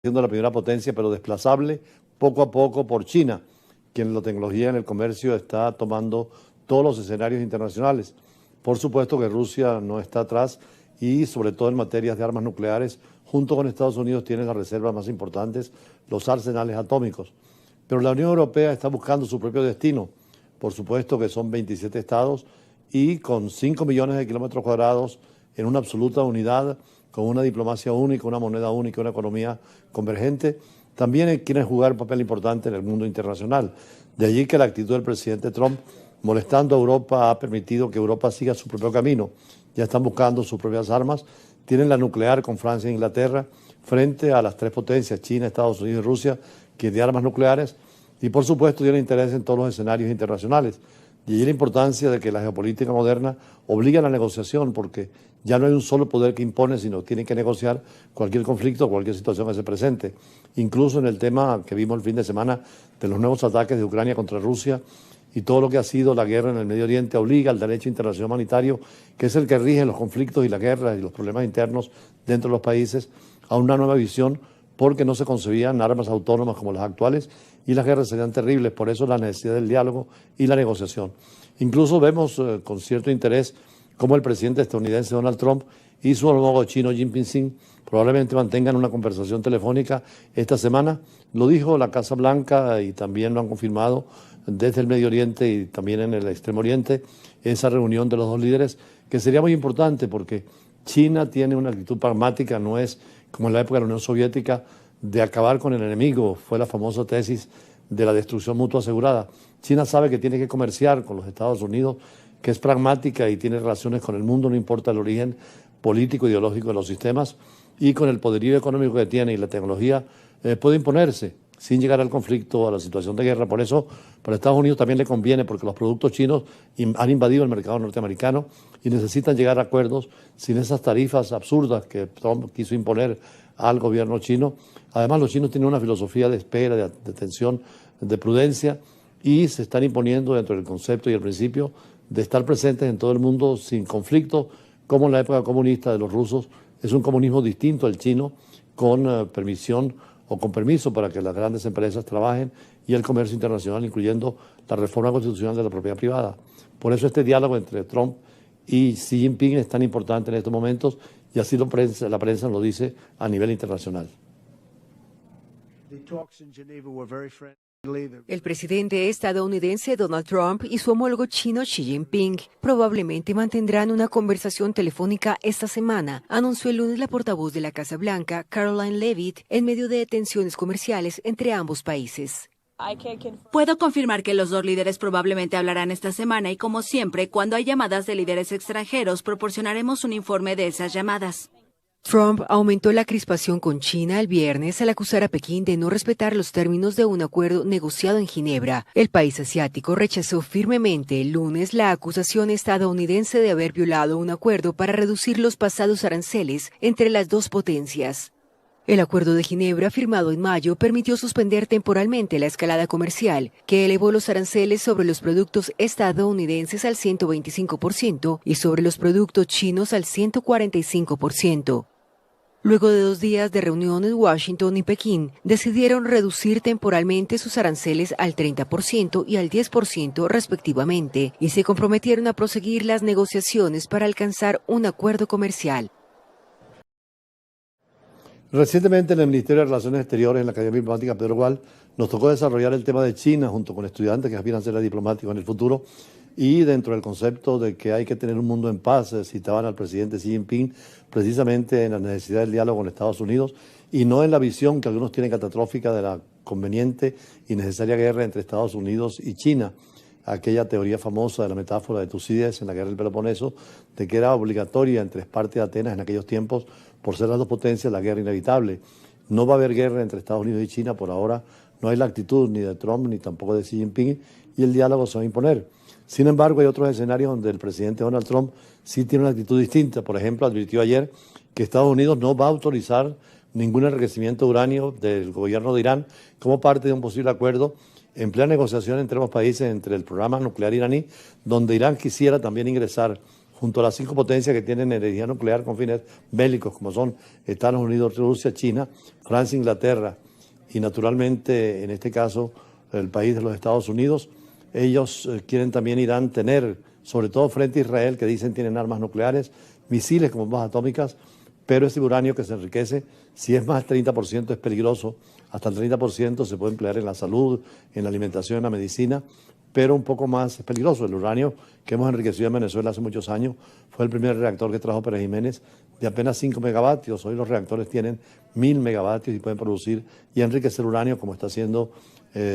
siendo la primera potencia, pero desplazable poco a poco por China, quien en la tecnología y en el comercio está tomando todos los escenarios internacionales. Por supuesto que Rusia no está atrás y sobre todo en materias de armas nucleares, junto con Estados Unidos tiene las reservas más importantes, los arsenales atómicos. Pero la Unión Europea está buscando su propio destino. Por supuesto que son 27 estados y con 5 millones de kilómetros cuadrados en una absoluta unidad, con una diplomacia única, una moneda única, una economía convergente, también quieren jugar un papel importante en el mundo internacional. De allí que la actitud del presidente Trump, molestando a Europa, ha permitido que Europa siga su propio camino. Ya están buscando sus propias armas, tienen la nuclear con Francia e Inglaterra, frente a las tres potencias, China, Estados Unidos y Rusia, que de armas nucleares, y por supuesto tienen interés en todos los escenarios internacionales. Y allí la importancia de que la geopolítica moderna obliga a la negociación, porque ya no hay un solo poder que impone, sino tienen que negociar cualquier conflicto, cualquier situación que se presente. Incluso en el tema que vimos el fin de semana de los nuevos ataques de Ucrania contra Rusia y todo lo que ha sido la guerra en el Medio Oriente, obliga al derecho internacional humanitario, que es el que rige los conflictos y las guerras y los problemas internos dentro de los países, a una nueva visión, porque no se concebían armas autónomas como las actuales y las guerras serían terribles. Por eso la necesidad del diálogo y la negociación. Incluso vemos con cierto interés cómo el presidente estadounidense Donald Trump y su homólogo chino Xi Jinping probablemente mantengan una conversación telefónica esta semana. Lo dijo la Casa Blanca y también lo han confirmado desde el Medio Oriente y también en el Extremo Oriente, esa reunión de los dos líderes, que sería muy importante porque China tiene una actitud pragmática, no es como en la época de la Unión Soviética de acabar con el enemigo, fue la famosa tesis de la destrucción mutua asegurada. China sabe que tiene que comerciar con los Estados Unidos, que es pragmática y tiene relaciones con el mundo, no importa el origen político, ideológico de los sistemas, y con el poderío económico que tiene y la tecnología puede imponerse sin llegar al conflicto, a la situación de guerra. Por eso, para Estados Unidos también le conviene, porque los productos chinos han invadido el mercado norteamericano y necesitan llegar a acuerdos sin esas tarifas absurdas que Trump quiso imponer al gobierno chino. Además, los chinos tienen una filosofía de espera, de tensión, de prudencia, y se están imponiendo dentro del concepto y el principio de estar presentes en todo el mundo sin conflicto, como en la época comunista de los rusos. Es un comunismo distinto al chino, con permisión o con permiso para que las grandes empresas trabajen y el comercio internacional, incluyendo la reforma constitucional de la propiedad privada. Por eso este diálogo entre Trump y Xi Jinping es tan importante en estos momentos y así la prensa lo dice a nivel internacional. El presidente estadounidense Donald Trump y su homólogo chino Xi Jinping probablemente mantendrán una conversación telefónica esta semana, anunció el lunes la portavoz de la Casa Blanca, Caroline Leavitt, en medio de tensiones comerciales entre ambos países. Puedo confirmar que los dos líderes probablemente hablarán esta semana y, como siempre, cuando hay llamadas de líderes extranjeros, proporcionaremos un informe de esas llamadas. Trump aumentó la crispación con China el viernes al acusar a Pekín de no respetar los términos de un acuerdo negociado en Ginebra. El país asiático rechazó firmemente el lunes la acusación estadounidense de haber violado un acuerdo para reducir los pasados aranceles entre las dos potencias. El acuerdo de Ginebra, firmado en mayo, permitió suspender temporalmente la escalada comercial, que elevó los aranceles sobre los productos estadounidenses al 125% y sobre los productos chinos al 145%. Luego de 2 días de reunión en Washington y Pekín, decidieron reducir temporalmente sus aranceles al 30% y al 10% respectivamente, y se comprometieron a proseguir las negociaciones para alcanzar un acuerdo comercial. Recientemente en el Ministerio de Relaciones Exteriores, en la Academia Diplomática Pedro Gual, nos tocó desarrollar el tema de China junto con estudiantes que aspiran a ser diplomáticos en el futuro, y dentro del concepto de que hay que tener un mundo en paz, citaban al presidente Xi Jinping precisamente en la necesidad del diálogo con Estados Unidos y no en la visión que algunos tienen catastrófica de la conveniente y necesaria guerra entre Estados Unidos y China. Aquella teoría famosa de la metáfora de Tucídides en la guerra del Peloponeso, de que era obligatoria entre Esparta y Atenas en aquellos tiempos, por ser las dos potencias, la guerra inevitable. No va a haber guerra entre Estados Unidos y China por ahora, no hay la actitud ni de Trump ni tampoco de Xi Jinping, y el diálogo se va a imponer. Sin embargo, hay otros escenarios donde el presidente Donald Trump sí tiene una actitud distinta. Por ejemplo, advirtió ayer que Estados Unidos no va a autorizar ningún enriquecimiento de uranio del gobierno de Irán como parte de un posible acuerdo en plena negociación entre ambos países, entre el programa nuclear iraní, donde Irán quisiera también ingresar junto a las 5 potencias que tienen energía nuclear con fines bélicos, como son Estados Unidos, Rusia, China, Francia, Inglaterra y naturalmente, en este caso, el país de los Estados Unidos. Ellos quieren también Irán tener, sobre todo frente a Israel, que dicen tienen armas nucleares, misiles con bombas atómicas, pero ese uranio que se enriquece, si es más del 30% es peligroso, hasta el 30% se puede emplear en la salud, en la alimentación, en la medicina, pero un poco más peligroso. El uranio que hemos enriquecido en Venezuela hace muchos años fue el primer reactor que trajo Pérez Jiménez de apenas 5 megavatios. Hoy los reactores tienen 1000 megavatios y pueden producir y enriquecer uranio como está haciendo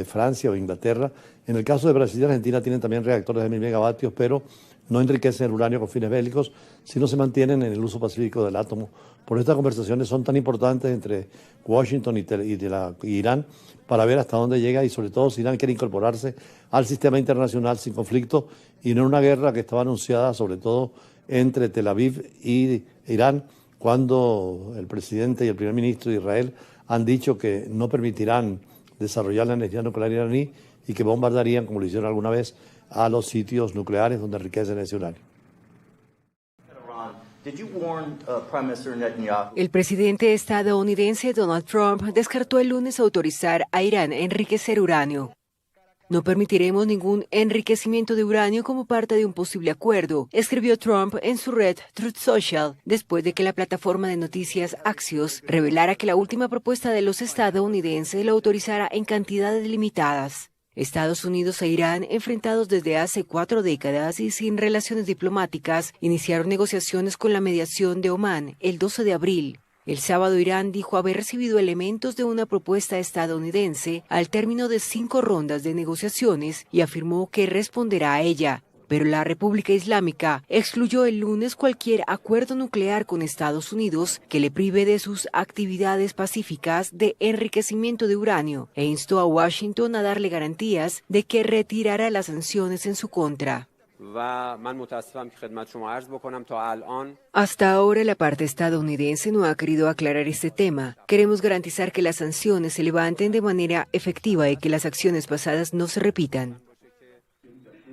Francia o Inglaterra. En el caso de Brasil y Argentina tienen también reactores de 1000 megavatios, pero no enriquecen el uranio con fines bélicos, sino se mantienen en el uso pacífico del átomo. Por estas conversaciones son tan importantes entre Washington y Irán para ver hasta dónde llega y sobre todo si Irán quiere incorporarse al sistema internacional sin conflicto y no en una guerra que estaba anunciada sobre todo entre Tel Aviv y Irán, cuando el presidente y el primer ministro de Israel han dicho que no permitirán desarrollar la energía nuclear iraní y que bombardearían, como lo hicieron alguna vez, a los sitios nucleares donde enriquecen ese uranio. El presidente estadounidense Donald Trump descartó el lunes autorizar a Irán a enriquecer uranio. No permitiremos ningún enriquecimiento de uranio como parte de un posible acuerdo, escribió Trump en su red Truth Social, después de que la plataforma de noticias Axios revelara que la última propuesta de los estadounidenses lo autorizara en cantidades limitadas. Estados Unidos e Irán, enfrentados desde hace 4 décadas y sin relaciones diplomáticas, iniciaron negociaciones con la mediación de Omán el 12 de abril. El sábado Irán dijo haber recibido elementos de una propuesta estadounidense al término de 5 rondas de negociaciones y afirmó que responderá a ella. Pero la República Islámica excluyó el lunes cualquier acuerdo nuclear con Estados Unidos que le prive de sus actividades pacíficas de enriquecimiento de uranio e instó a Washington a darle garantías de que retirará las sanciones en su contra. Hasta ahora la parte estadounidense no ha querido aclarar este tema. Queremos garantizar que las sanciones se levanten de manera efectiva y que las acciones pasadas no se repitan.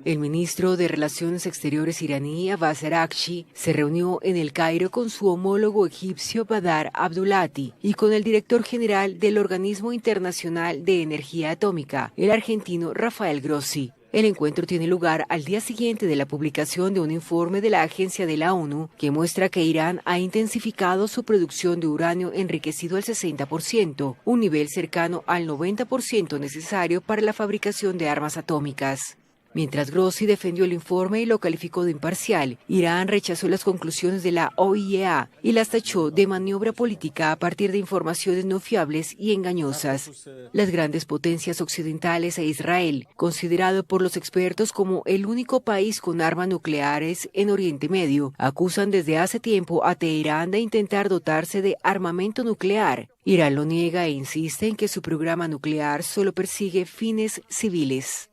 El ministro de Relaciones Exteriores iraní, Abbas Araghchi, se reunió en El Cairo con su homólogo egipcio Badr Abdulati y con el director general del Organismo Internacional de Energía Atómica, el argentino Rafael Grossi. El encuentro tiene lugar al día siguiente de la publicación de un informe de la Agencia de la ONU que muestra que Irán ha intensificado su producción de uranio enriquecido al 60%, un nivel cercano al 90% necesario para la fabricación de armas atómicas. Mientras Grossi defendió el informe y lo calificó de imparcial, Irán rechazó las conclusiones de la OIEA y las tachó de maniobra política a partir de informaciones no fiables y engañosas. Las grandes potencias occidentales e Israel, considerado por los expertos como el único país con armas nucleares en Oriente Medio, acusan desde hace tiempo a Teherán de intentar dotarse de armamento nuclear. Irán lo niega e insiste en que su programa nuclear solo persigue fines civiles.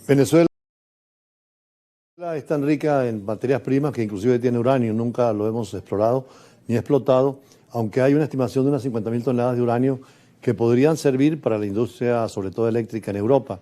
Venezuela es tan rica en materias primas que inclusive tiene uranio, nunca lo hemos explorado ni explotado, aunque hay una estimación de unas 50.000 toneladas de uranio que podrían servir para la industria, sobre todo eléctrica, en Europa.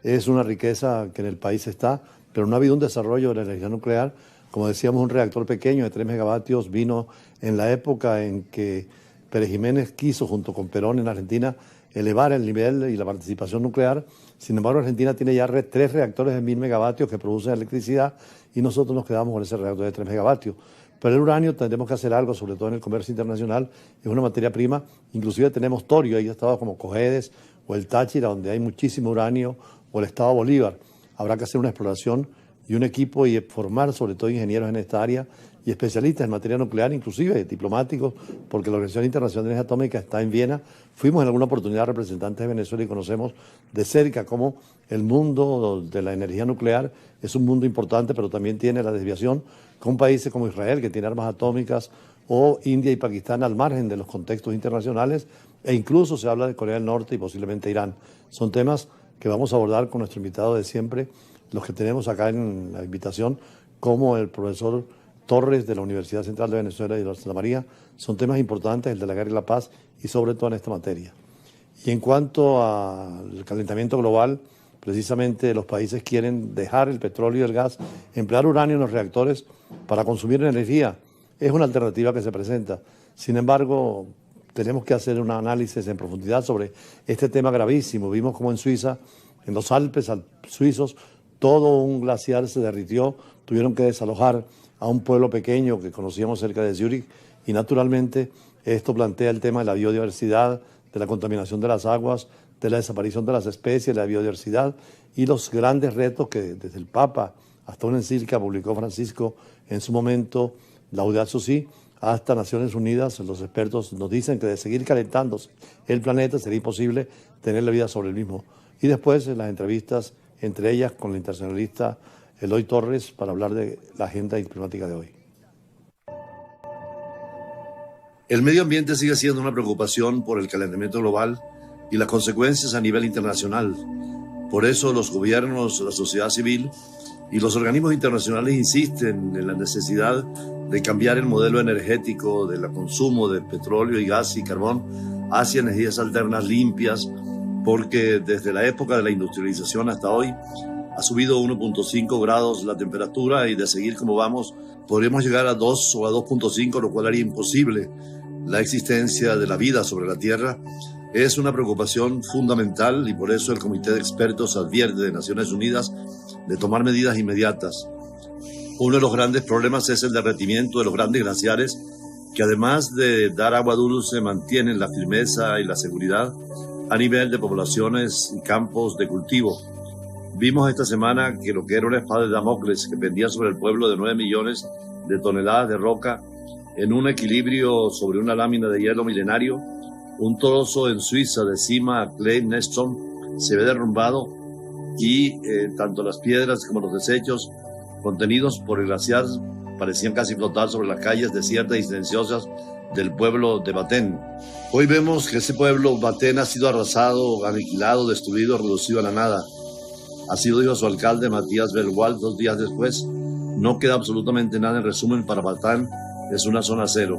Es una riqueza que en el país está, pero no ha habido un desarrollo de la energía nuclear. Como decíamos, un reactor pequeño de 3 megavatios vino en la época en que Pérez Jiménez quiso, junto con Perón en Argentina, elevar el nivel y la participación nuclear. Sin embargo, Argentina tiene ya 3 reactores de 1000 megavatios que producen electricidad y nosotros nos quedamos con ese reactor de 3 megavatios. Pero el uranio tendremos que hacer algo, sobre todo en el comercio internacional, es una materia prima. Inclusive tenemos torio, ahí estados como Cojedes o el Táchira, donde hay muchísimo uranio, o el estado Bolívar. Habrá que hacer una exploración y un equipo y formar sobre todo ingenieros en esta área y especialistas en materia nuclear, inclusive diplomáticos, porque la Organización Internacional de Energía Atómica está en Viena. Fuimos en alguna oportunidad representantes de Venezuela y conocemos de cerca cómo el mundo de la energía nuclear es un mundo importante, pero también tiene la desviación con países como Israel, que tiene armas atómicas, o India y Pakistán al margen de los contextos internacionales, e incluso se habla de Corea del Norte y posiblemente Irán. Son temas que vamos a abordar con nuestro invitado de siempre, los que tenemos acá en la invitación, como el profesor Torres de la Universidad Central de Venezuela y de Santa María. Son temas importantes, el de la guerra y la paz, y sobre todo en esta materia. Y en cuanto al calentamiento global, Precisamente los países quieren dejar el petróleo y el gas, emplear uranio en los reactores para consumir energía. Es una alternativa que se presenta. Sin embargo, tenemos que hacer un análisis en profundidad sobre este tema gravísimo. Vimos como en Suiza, en los Alpes suizos, todo un glaciar se derritió, tuvieron que desalojar a un pueblo pequeño que conocíamos cerca de Zúrich y naturalmente esto plantea el tema de la biodiversidad, de la contaminación de las aguas, de la desaparición de las especies, de la biodiversidad y los grandes retos que desde el Papa hasta una encíclica publicó Francisco en su momento, Laudato Si, hasta Naciones Unidas. Los expertos nos dicen que de seguir calentándose el planeta sería imposible tener la vida sobre el mismo. Y después en las entrevistas, entre ellas con la internacionalista Eloy Torres, para hablar de la agenda climática de hoy. El medio ambiente sigue siendo una preocupación por el calentamiento global y las consecuencias a nivel internacional. Por eso los gobiernos, la sociedad civil y los organismos internacionales insisten en la necesidad de cambiar el modelo energético del consumo de petróleo y gas y carbón hacia energías alternas limpias, porque desde la época de la industrialización hasta hoy ha subido 1.5 grados la temperatura y de seguir como vamos podríamos llegar a 2 o a 2.5, lo cual haría imposible la existencia de la vida sobre la Tierra. Es una preocupación fundamental y por eso el Comité de Expertos advierte de Naciones Unidas de tomar medidas inmediatas. Uno de los grandes problemas es el derretimiento de los grandes glaciares, que además de dar agua dulce mantienen la firmeza y la seguridad a nivel de poblaciones y campos de cultivo. Vimos esta semana que lo que era una espada de Damocles que pendía sobre el pueblo de 9 millones de toneladas de roca en un equilibrio sobre una lámina de hielo milenario. Un trozo en Suiza de cima a Klein Nestrom se ve derrumbado y tanto las piedras como los desechos contenidos por el glaciar parecían casi flotar sobre las calles desiertas y silenciosas del pueblo de Baten. Hoy vemos que ese pueblo Baten ha sido arrasado, aniquilado, destruido, reducido a la nada. Así lo dijo su alcalde Matías Belwald 2 días después. No queda absolutamente nada. En resumen, para Batán es una zona cero.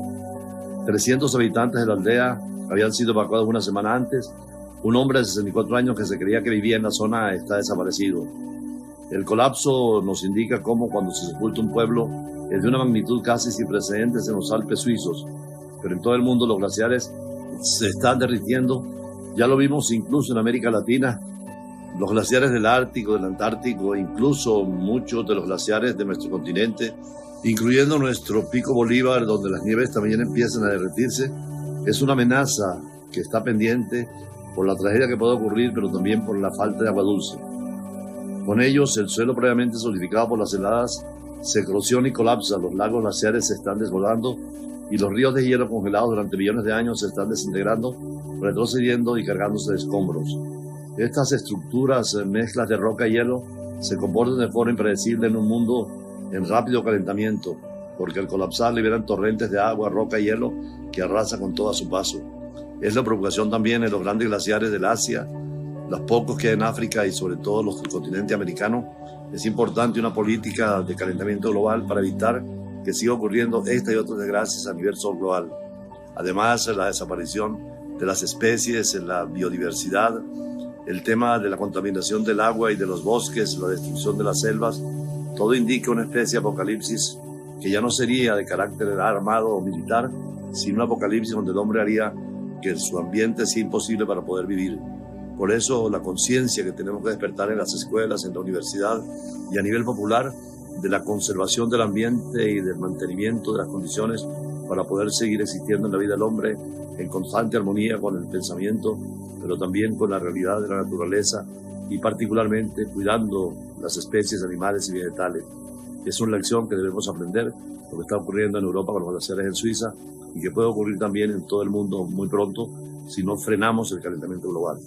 300 habitantes de la aldea habían sido evacuados una semana antes. Un hombre de 64 años que se creía que vivía en la zona está desaparecido. El colapso nos indica cómo cuando se sepulta un pueblo es de una magnitud casi sin precedentes en los Alpes suizos. Pero en todo el mundo los glaciares se están derritiendo. Ya lo vimos incluso en América Latina. Los glaciares del Ártico, del Antártico, incluso muchos de los glaciares de nuestro continente, incluyendo nuestro Pico Bolívar, donde las nieves también empiezan a derretirse, es una amenaza que está pendiente por la tragedia que puede ocurrir, pero también por la falta de agua dulce. Con ellos, el suelo previamente solidificado por las heladas se erosiona y colapsa, los lagos glaciares se están desbordando y los ríos de hielo congelados durante millones de años se están desintegrando, retrocediendo y cargándose de escombros. Estas estructuras, mezclas de roca y hielo, se comportan de forma impredecible en un mundo en rápido calentamiento, porque al colapsar liberan torrentes de agua, roca y hielo que arrasa con todo a su paso. Es la preocupación también en los grandes glaciares del Asia, los pocos que hay en África y sobre todo los del continente americano. Es importante una política de calentamiento global para evitar que siga ocurriendo esta y otras desgracias a nivel global. Además, la desaparición de las especies, la biodiversidad, el tema de la contaminación del agua y de los bosques, la destrucción de las selvas, todo indica una especie de apocalipsis que ya no sería de carácter armado o militar, sino un apocalipsis donde el hombre haría que su ambiente sea imposible para poder vivir. Por eso la conciencia que tenemos que despertar en las escuelas, en la universidad y a nivel popular de la conservación del ambiente y del mantenimiento de las condiciones para poder seguir existiendo en la vida del hombre en constante armonía con el pensamiento, pero también con la realidad de la naturaleza y particularmente cuidando las especies animales y vegetales. Es una lección que debemos aprender, lo que está ocurriendo en Europa con los glaciares en Suiza y que puede ocurrir también en todo el mundo muy pronto si no frenamos el calentamiento global.